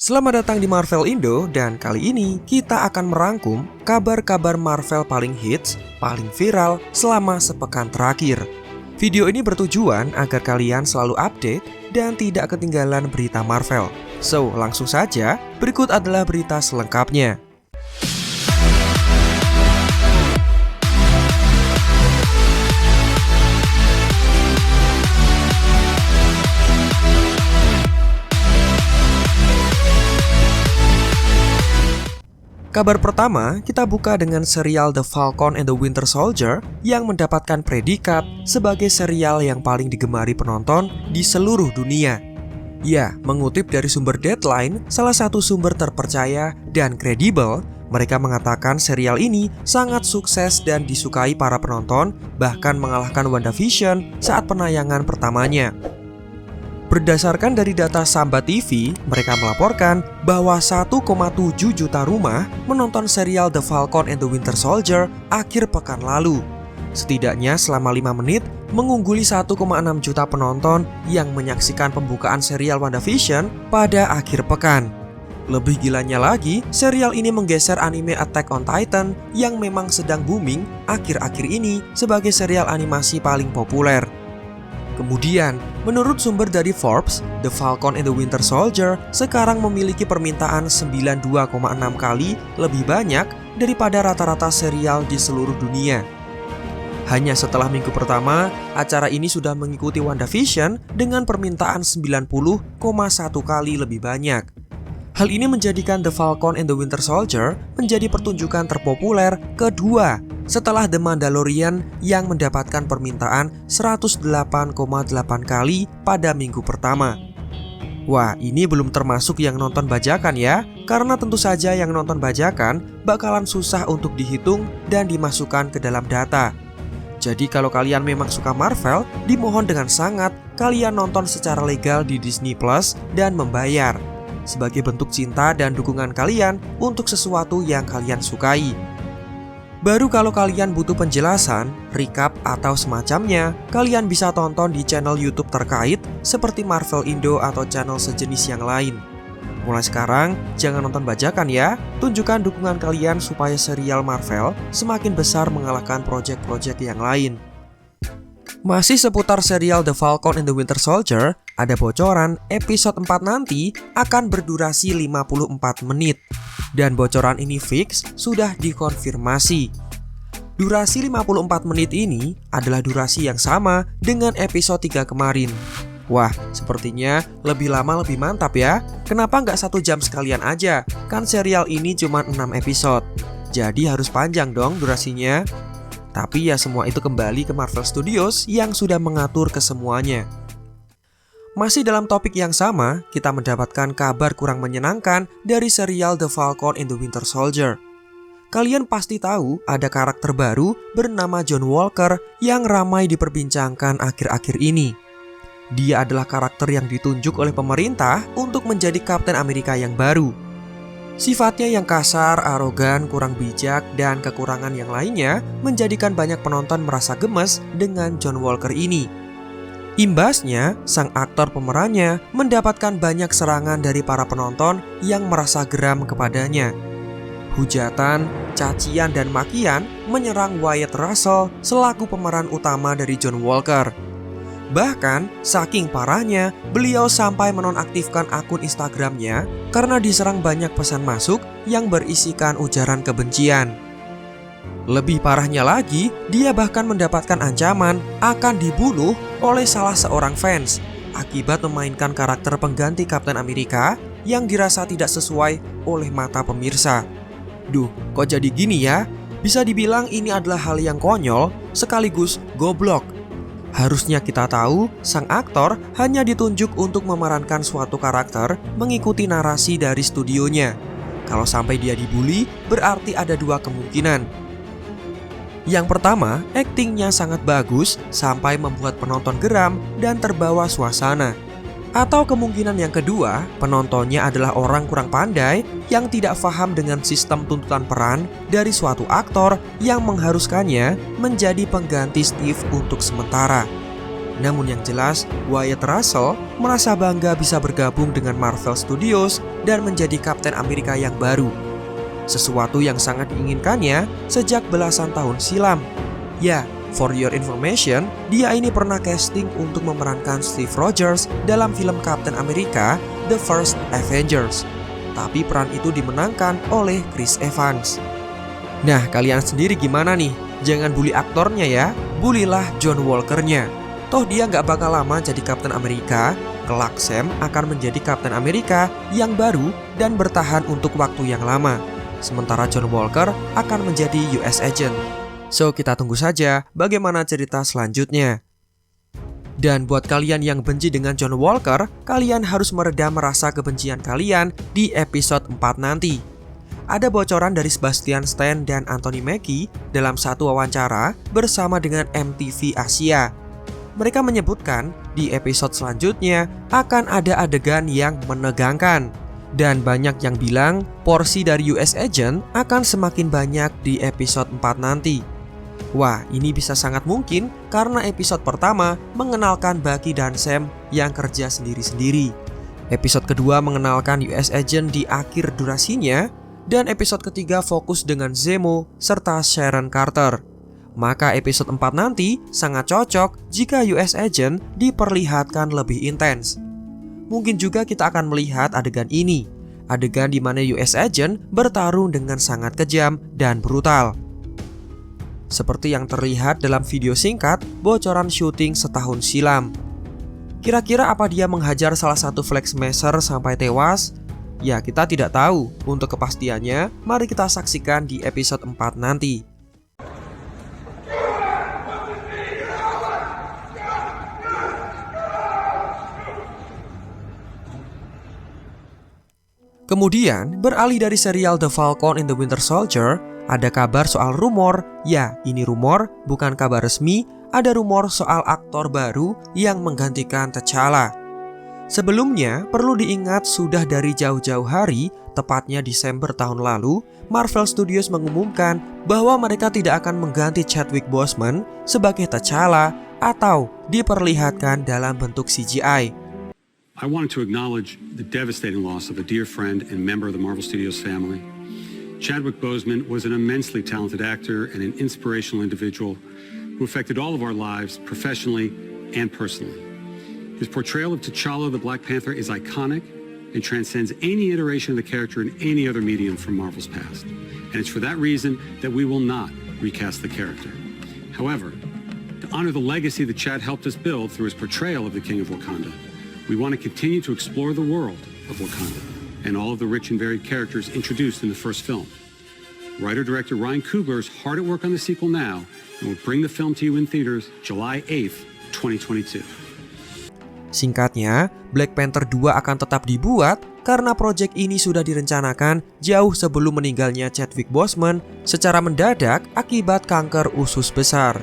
Selamat datang di Marvel Indo, dan kali ini kita akan merangkum kabar-kabar Marvel paling hits, paling viral selama sepekan terakhir. Video ini bertujuan agar kalian selalu update dan tidak ketinggalan berita Marvel. So, langsung saja, berikut adalah berita selengkapnya. Kabar pertama, kita buka dengan serial The Falcon and the Winter Soldier yang mendapatkan predikat sebagai serial yang paling digemari penonton di seluruh dunia. Ya, mengutip dari sumber Deadline, salah satu sumber terpercaya dan kredibel, mereka mengatakan serial ini sangat sukses dan disukai para penonton, bahkan mengalahkan WandaVision saat penayangan pertamanya. Berdasarkan dari data Samba TV, mereka melaporkan bahwa 1,7 juta rumah menonton serial The Falcon and the Winter Soldier akhir pekan lalu. Setidaknya selama 5 menit, mengungguli 1,6 juta penonton yang menyaksikan pembukaan serial WandaVision pada akhir pekan. Lebih gilanya lagi, serial ini menggeser anime Attack on Titan yang memang sedang booming akhir-akhir ini sebagai serial animasi paling populer. Kemudian, menurut sumber dari Forbes, The Falcon and the Winter Soldier sekarang memiliki permintaan 92,6 kali lebih banyak daripada rata-rata serial di seluruh dunia. Hanya setelah minggu pertama, acara ini sudah mengikuti WandaVision dengan permintaan 90,1 kali lebih banyak. Hal ini menjadikan The Falcon and the Winter Soldier menjadi pertunjukan terpopuler kedua setelah The Mandalorian yang mendapatkan permintaan 108,8 kali pada minggu pertama. Wah, ini belum termasuk yang nonton bajakan ya, karena tentu saja yang nonton bajakan bakalan susah untuk dihitung dan dimasukkan ke dalam data. Jadi kalau kalian memang suka Marvel, dimohon dengan sangat kalian nonton secara legal di Disney Plus dan membayar sebagai bentuk cinta dan dukungan kalian untuk sesuatu yang kalian sukai. Baru kalau kalian butuh penjelasan, recap, atau semacamnya, kalian bisa tonton di channel YouTube terkait seperti Marvel Indo atau channel sejenis yang lain. Mulai sekarang, jangan nonton bajakan ya, tunjukkan dukungan kalian supaya serial Marvel semakin besar mengalahkan proyek-proyek yang lain. Masih seputar serial The Falcon and the Winter Soldier, ada bocoran episode 4 nanti akan berdurasi 54 menit. Dan bocoran ini fix sudah dikonfirmasi. Durasi 54 menit ini adalah durasi yang sama dengan episode 3 kemarin. Wah, sepertinya lebih lama lebih mantap ya. Kenapa nggak 1 jam sekalian aja? Kan serial ini cuma 6 episode. Jadi harus panjang dong durasinya. Tapi ya semua itu kembali ke Marvel Studios yang sudah mengatur kesemuanya. Masih dalam topik yang sama, kita mendapatkan kabar kurang menyenangkan dari serial The Falcon and the Winter Soldier. Kalian pasti tahu ada karakter baru bernama John Walker yang ramai diperbincangkan akhir-akhir ini. Dia adalah karakter yang ditunjuk oleh pemerintah untuk menjadi Kapten Amerika yang baru. Sifatnya yang kasar, arogan, kurang bijak, dan kekurangan yang lainnya menjadikan banyak penonton merasa gemes dengan John Walker ini. Imbasnya, sang aktor pemerannya mendapatkan banyak serangan dari para penonton yang merasa geram kepadanya. Hujatan, cacian, dan makian menyerang Wyatt Russell selaku pemeran utama dari John Walker. Bahkan, saking parahnya, beliau sampai menonaktifkan akun Instagramnya karena diserang banyak pesan masuk yang berisikan ujaran kebencian. Lebih parahnya lagi, dia bahkan mendapatkan ancaman akan dibunuh oleh salah seorang fans akibat memainkan karakter pengganti Kapten Amerika yang dirasa tidak sesuai oleh mata pemirsa. Duh, kok jadi gini ya? Bisa dibilang ini adalah hal yang konyol sekaligus goblok. Harusnya kita tahu, sang aktor hanya ditunjuk untuk memerankan suatu karakter mengikuti narasi dari studionya. Kalau sampai dia dibully, berarti ada 2 kemungkinan. Yang pertama, aktingnya sangat bagus sampai membuat penonton geram dan terbawa suasana. Atau kemungkinan yang kedua, penontonnya adalah orang kurang pandai yang tidak paham dengan sistem tuntutan peran dari suatu aktor yang mengharuskannya menjadi pengganti Steve untuk sementara. Namun yang jelas, Wyatt Russell merasa bangga bisa bergabung dengan Marvel Studios dan menjadi Kapten Amerika yang baru. Sesuatu yang sangat diinginkannya sejak belasan tahun silam. Ya, for your information, dia ini pernah casting untuk memerankan Steve Rogers dalam film Captain America The First Avengers. Tapi peran itu dimenangkan oleh Chris Evans. Nah, kalian sendiri gimana nih? Jangan bully aktornya ya, bulilah John Walker-nya. Toh dia nggak bakal lama jadi Captain Amerika. Kelak Sam akan menjadi Captain Amerika yang baru dan bertahan untuk waktu yang lama. Sementara John Walker akan menjadi US Agent. So, kita tunggu saja bagaimana cerita selanjutnya. Dan buat kalian yang benci dengan John Walker, kalian harus meredam rasa kebencian kalian di episode 4 nanti. Ada bocoran dari Sebastian Stan dan Anthony Mackie dalam satu wawancara bersama dengan MTV Asia. Mereka menyebutkan di episode selanjutnya akan ada adegan yang menegangkan. Dan banyak yang bilang porsi dari US Agent akan semakin banyak di episode 4 nanti. Wah, ini bisa sangat mungkin karena episode pertama mengenalkan Bucky dan Sam yang kerja sendiri-sendiri. Episode kedua mengenalkan US Agent di akhir durasinya, dan episode ketiga fokus dengan Zemo serta Sharon Carter. Maka episode 4 nanti sangat cocok jika US Agent diperlihatkan lebih intens. Mungkin juga kita akan melihat adegan ini, adegan di mana US Agent bertarung dengan sangat kejam dan brutal. Seperti yang terlihat dalam video singkat bocoran syuting setahun silam. Kira-kira apa dia menghajar salah satu flag smasher sampai tewas? Ya, kita tidak tahu. Untuk kepastiannya, mari kita saksikan di episode 4 nanti. Kemudian, beralih dari serial The Falcon and the Winter Soldier, ada kabar soal rumor. Ya, ini rumor, bukan kabar resmi. Ada rumor soal aktor baru yang menggantikan T'Challa. Sebelumnya, perlu diingat sudah dari jauh-jauh hari, tepatnya Desember tahun lalu, Marvel Studios mengumumkan bahwa mereka tidak akan mengganti Chadwick Boseman sebagai T'Challa atau diperlihatkan dalam bentuk CGI. I wanted to acknowledge the devastating loss of a dear friend and member of the Marvel Studios family. Chadwick Boseman was an immensely talented actor and an inspirational individual who affected all of our lives professionally and personally. His portrayal of T'Challa the Black Panther is iconic and transcends any iteration of the character in any other medium from Marvel's past. And it's for that reason that we will not recast the character. However, to honor the legacy that Chad helped us build through his portrayal of the King of Wakanda, we want to continue to explore the world of Wakanda and all of the rich and varied characters introduced in the first film. Writer-director Ryan Coogler is hard at work on the sequel now and will bring the film to you in theaters July 8th, 2022. Singkatnya, Black Panther 2 akan tetap dibuat karena proyek ini sudah direncanakan jauh sebelum meninggalnya Chadwick Boseman secara mendadak akibat kanker usus besar.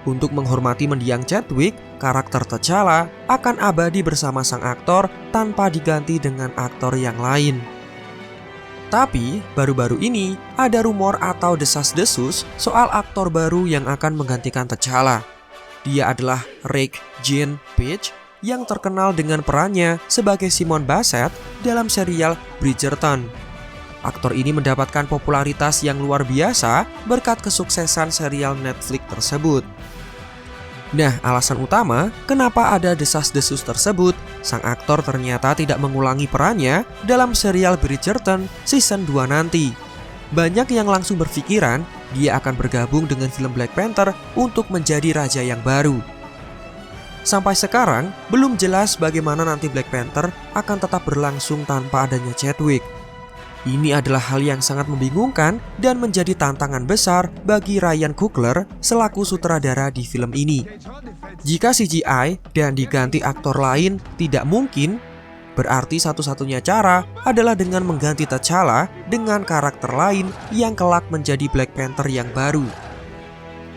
Untuk menghormati mendiang Chadwick, karakter T'Challa akan abadi bersama sang aktor tanpa diganti dengan aktor yang lain. Tapi, baru-baru ini ada rumor atau desas-desus soal aktor baru yang akan menggantikan T'Challa. Dia adalah Rick Jean Page yang terkenal dengan perannya sebagai Simon Basset dalam serial Bridgerton. Aktor ini mendapatkan popularitas yang luar biasa berkat kesuksesan serial Netflix tersebut. Nah, alasan utama kenapa ada desas-desus tersebut, sang aktor ternyata tidak mengulangi perannya dalam serial Bridgerton season 2 nanti. Banyak yang langsung berpikiran dia akan bergabung dengan film Black Panther untuk menjadi raja yang baru. Sampai sekarang, belum jelas bagaimana nanti Black Panther akan tetap berlangsung tanpa adanya Chadwick. Ini adalah hal yang sangat membingungkan dan menjadi tantangan besar bagi Ryan Coogler selaku sutradara di film ini. Jika CGI dan diganti aktor lain tidak mungkin, berarti satu-satunya cara adalah dengan mengganti T'Challa dengan karakter lain yang kelak menjadi Black Panther yang baru.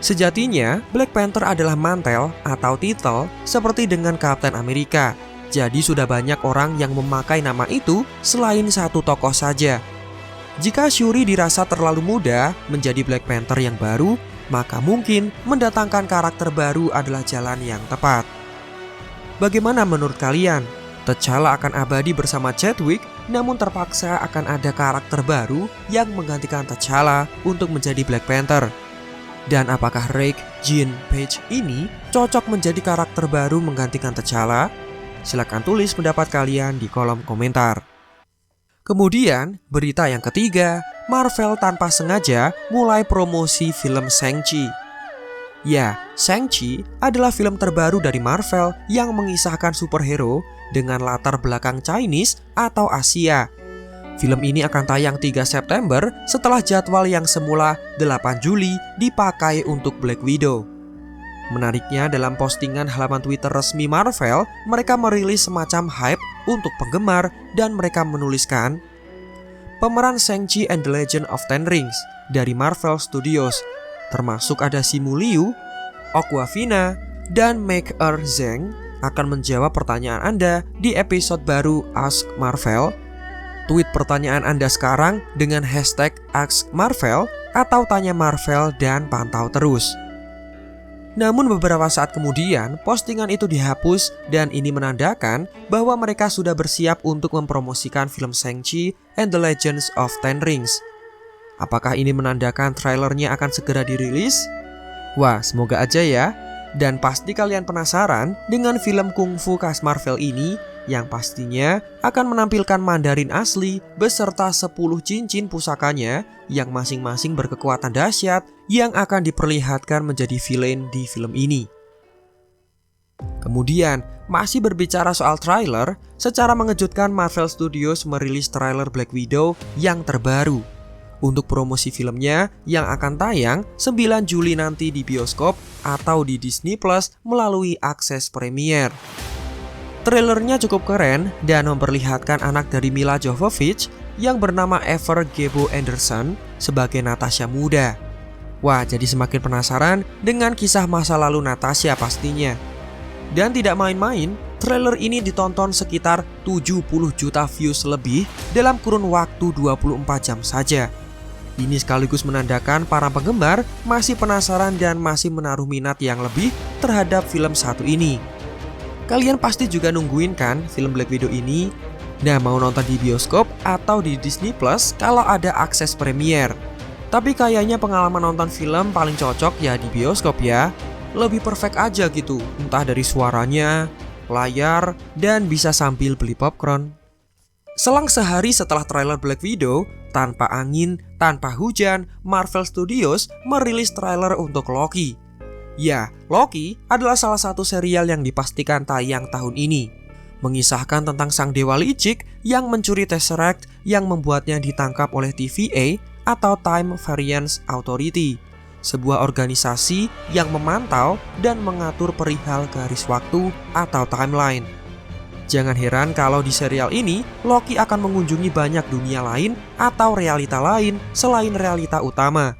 Sejatinya, Black Panther adalah mantel atau titel seperti dengan Captain America. Jadi sudah banyak orang yang memakai nama itu selain satu tokoh saja. Jika Shuri dirasa terlalu muda menjadi Black Panther yang baru, maka mungkin mendatangkan karakter baru adalah jalan yang tepat. bagaimana menurut kalian? T'Challa akan abadi bersama Chadwick, namun terpaksa akan ada karakter baru yang menggantikan T'Challa untuk menjadi Black Panther. Dan apakah Rake Jean Page ini cocok menjadi karakter baru menggantikan T'Challa? Silahkan tulis pendapat kalian di kolom komentar. Kemudian, berita yang ketiga, Marvel tanpa sengaja mulai promosi film Shang-Chi. Ya, Shang-Chi adalah film terbaru dari Marvel yang mengisahkan superhero dengan latar belakang Chinese atau Asia. Film ini akan tayang 3 September setelah jadwal yang semula 8 Juli dipakai untuk Black Widow. Menariknya, dalam postingan halaman Twitter resmi Marvel, mereka merilis semacam hype untuk penggemar dan mereka menuliskan, pemeran Shang-Chi and the Legend of Ten Rings dari Marvel Studios, termasuk ada Simu Liu, Awkwafina, dan Make-Er Zheng akan menjawab pertanyaan Anda di episode baru Ask Marvel. Tweet pertanyaan Anda sekarang dengan hashtag Ask Marvel atau Tanya Marvel dan pantau terus. Namun beberapa saat kemudian postingan itu dihapus dan ini menandakan bahwa mereka sudah bersiap untuk mempromosikan film Shang-Chi and the Legends of Ten Rings. Apakah ini menandakan trailernya akan segera dirilis? Wah, semoga aja ya. Dan pasti kalian penasaran dengan film kungfu khas Marvel ini yang pastinya akan menampilkan Mandarin asli beserta 10 cincin pusakanya yang masing-masing berkekuatan dahsyat yang akan diperlihatkan menjadi villain di film ini. Kemudian, masih berbicara soal trailer, secara mengejutkan Marvel Studios merilis trailer Black Widow yang terbaru untuk promosi filmnya yang akan tayang 9 Juli nanti di bioskop atau di Disney Plus melalui akses premier. Trailernya cukup keren dan memperlihatkan anak dari Mila Jovovich yang bernama Ever Gebo Anderson sebagai Natasha muda. Wah, jadi semakin penasaran dengan kisah masa lalu Natasha pastinya. Dan tidak main-main, trailer ini ditonton sekitar 70 juta views lebih dalam kurun waktu 24 jam saja. Ini sekaligus menandakan para penggemar masih penasaran dan masih menaruh minat yang lebih terhadap film satu ini. Kalian pasti juga nungguin kan film Black Widow ini? Nah, mau nonton di bioskop atau di Disney Plus kalau ada akses premier. Tapi kayaknya pengalaman nonton film paling cocok ya di bioskop ya. Lebih perfect aja gitu, entah dari suaranya, layar, dan bisa sambil beli popcorn. Selang sehari setelah trailer Black Widow, tanpa angin, tanpa hujan, Marvel Studios merilis trailer untuk Loki. Ya, Loki adalah salah satu serial yang dipastikan tayang tahun ini. Mengisahkan tentang sang dewa licik yang mencuri Tesseract yang membuatnya ditangkap oleh TVA atau Time Variance Authority, sebuah organisasi yang memantau dan mengatur perihal garis waktu atau timeline. Jangan heran kalau di serial ini Loki akan mengunjungi banyak dunia lain atau realita lain selain realita utama.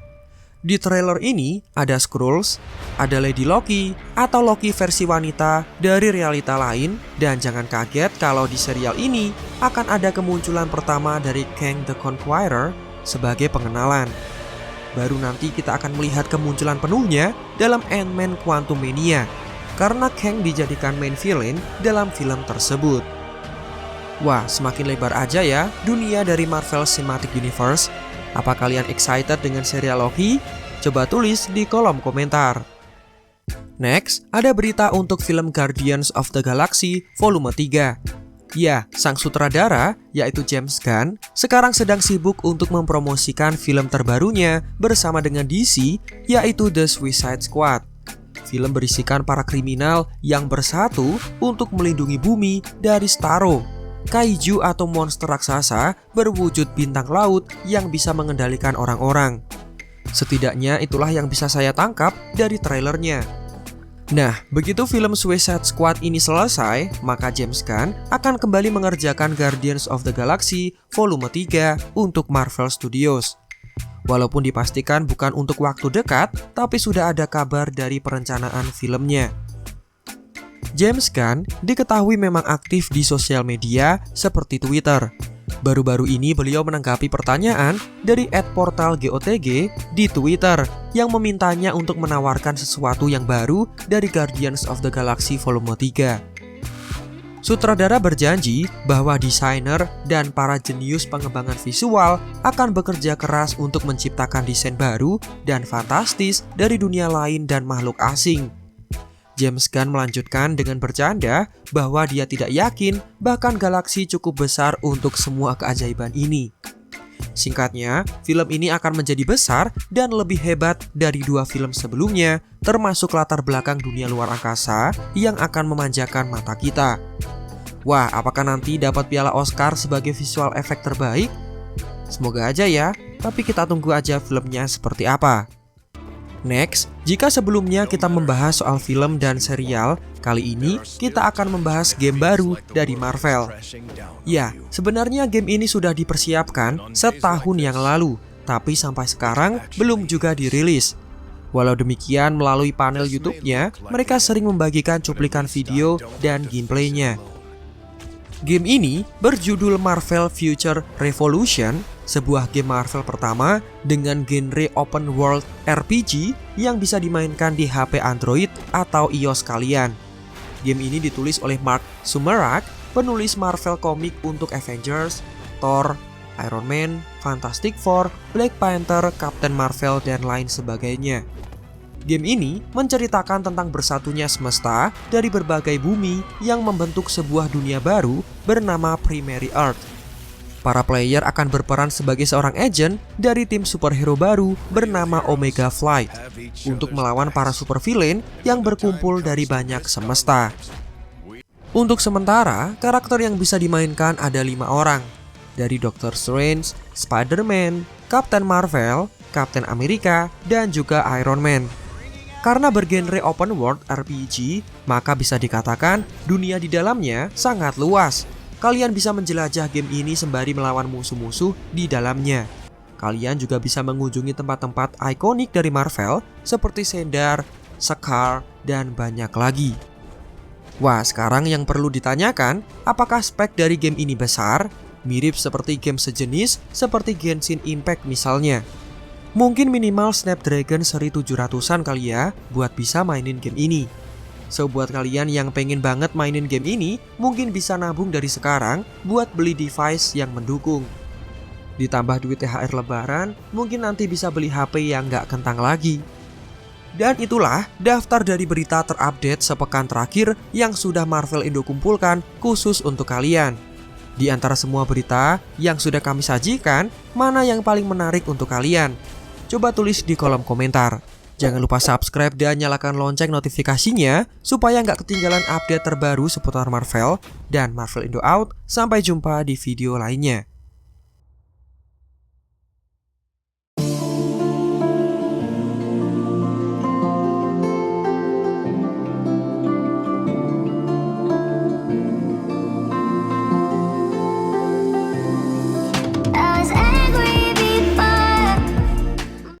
Di trailer ini ada Skrulls, ada Lady Loki atau Loki versi wanita dari realita lain, dan jangan kaget kalau di serial ini akan ada kemunculan pertama dari Kang the Conqueror sebagai pengenalan. Baru nanti kita akan melihat kemunculan penuhnya dalam Ant-Man Quantumania, karena Kang dijadikan main villain dalam film tersebut. Wah, semakin lebar aja ya dunia dari Marvel Cinematic Universe. Apa kalian excited dengan serial Loki? Coba tulis di kolom komentar. Next, ada berita untuk film Guardians of the Galaxy Volume 3. Ya, sang sutradara, yaitu James Gunn, sekarang sedang sibuk untuk mempromosikan film terbarunya bersama dengan DC, yaitu The Suicide Squad. Film berisikan para kriminal yang bersatu untuk melindungi bumi dari Starro, kaiju atau monster raksasa berwujud bintang laut yang bisa mengendalikan orang-orang. Setidaknya itulah yang bisa saya tangkap dari trailernya. Nah, begitu film Suicide Squad ini selesai, maka James Gunn akan kembali mengerjakan Guardians of the Galaxy Volume 3 untuk Marvel Studios. Walaupun dipastikan bukan untuk waktu dekat, tapi sudah ada kabar dari perencanaan filmnya. James Gunn diketahui memang aktif di sosial media seperti Twitter. Baru-baru ini beliau menanggapi pertanyaan dari @portalgotg di Twitter yang memintanya untuk menawarkan sesuatu yang baru dari Guardians of the Galaxy Volume 3. Sutradara berjanji bahwa desainer dan para jenius pengembangan visual akan bekerja keras untuk menciptakan desain baru dan fantastis dari dunia lain dan makhluk asing. James Gunn melanjutkan dengan bercanda bahwa dia tidak yakin bahkan galaksi cukup besar untuk semua keajaiban ini. Singkatnya, film ini akan menjadi besar dan lebih hebat dari 2 film sebelumnya, termasuk latar belakang dunia luar angkasa yang akan memanjakan mata kita. Wah, apakah nanti dapat piala Oscar sebagai visual efek terbaik? Semoga aja ya, tapi kita tunggu aja filmnya seperti apa. Next, jika sebelumnya kita membahas soal film dan serial, kali ini kita akan membahas game baru dari Marvel. Ya, sebenarnya game ini sudah dipersiapkan setahun yang lalu, tapi sampai sekarang belum juga dirilis. Walau demikian, melalui panel YouTube-nya, mereka sering membagikan cuplikan video dan gameplaynya. Game ini berjudul Marvel Future Revolution, sebuah game Marvel pertama dengan genre open world RPG yang bisa dimainkan di HP Android atau iOS kalian. Game ini ditulis oleh Mark Sumerak, penulis Marvel komik untuk Avengers, Thor, Iron Man, Fantastic Four, Black Panther, Captain Marvel, dan lain sebagainya. Game ini menceritakan tentang bersatunya semesta dari berbagai bumi yang membentuk sebuah dunia baru bernama Primary Earth. Para player akan berperan sebagai seorang agent dari tim superhero baru bernama Omega Flight untuk melawan para supervillain yang berkumpul dari banyak semesta. Untuk sementara, karakter yang bisa dimainkan ada 5 orang, dari Doctor Strange, Spider-Man, Captain Marvel, Captain America, dan juga Iron Man. Karena bergenre open world RPG, maka bisa dikatakan dunia di dalamnya sangat luas. Kalian bisa menjelajah game ini sembari melawan musuh-musuh di dalamnya. Kalian juga bisa mengunjungi tempat-tempat ikonik dari Marvel seperti Sendar, Sakaar, dan banyak lagi. Wah, sekarang yang perlu ditanyakan, apakah spek dari game ini besar? Mirip seperti game sejenis seperti Genshin Impact misalnya. Mungkin minimal Snapdragon seri 700-an kali ya buat bisa mainin game ini. So buat kalian yang pengen banget mainin game ini, mungkin bisa nabung dari sekarang buat beli device yang mendukung. Ditambah duit THR lebaran, mungkin nanti bisa beli HP yang nggak kentang lagi. Dan itulah daftar dari berita terupdate sepekan terakhir yang sudah Marvel Indo kumpulkan khusus untuk kalian. Di antara semua berita yang sudah kami sajikan, mana yang paling menarik untuk kalian? Coba tulis di kolom komentar. Jangan lupa subscribe dan nyalakan lonceng notifikasinya supaya nggak ketinggalan update terbaru seputar Marvel. Dan Marvel Indo out, sampai jumpa di video lainnya.